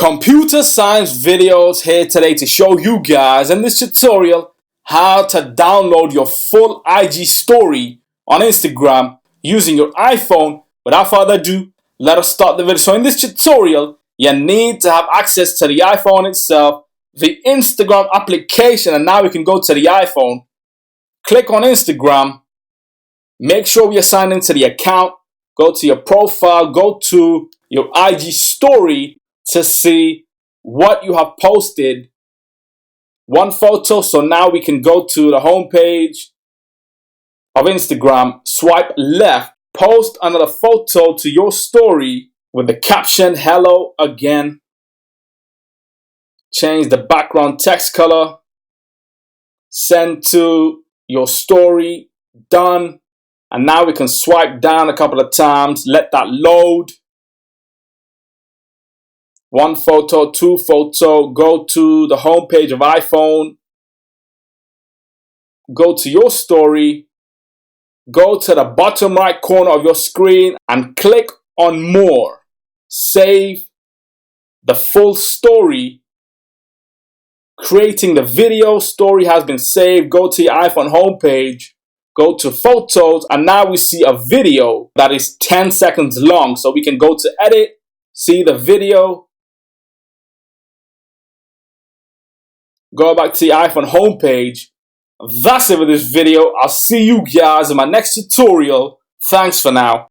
Computer science videos here today to show you guys in this tutorial how to download your full IG story on Instagram using your iPhone. Without further ado, let us start the video. So in this tutorial, you need to have access to the iPhone itself, the Instagram application, and now we can go to the iPhone, click on Instagram, make sure you're signed into the account, go to your profile, go to your IG story to see what you have posted, one photo. So now we can go to the home page of Instagram, swipe left, post another photo to your story with the caption "Hello again." Change the background text color, send to your story, done. And now we can swipe down a couple of times, let that load. One photo, two photo, go to the home page of iPhone, go to your story, go to the bottom right corner of your screen and click on more. Save the full story. Creating the video story has been saved. Go to your iPhone homepage, go to photos, and now we see a video that is 10 seconds long. So we can go to edit, see the video, go back to the iPhone homepage. That's it for this video. I'll see you guys in my next tutorial. Thanks for now.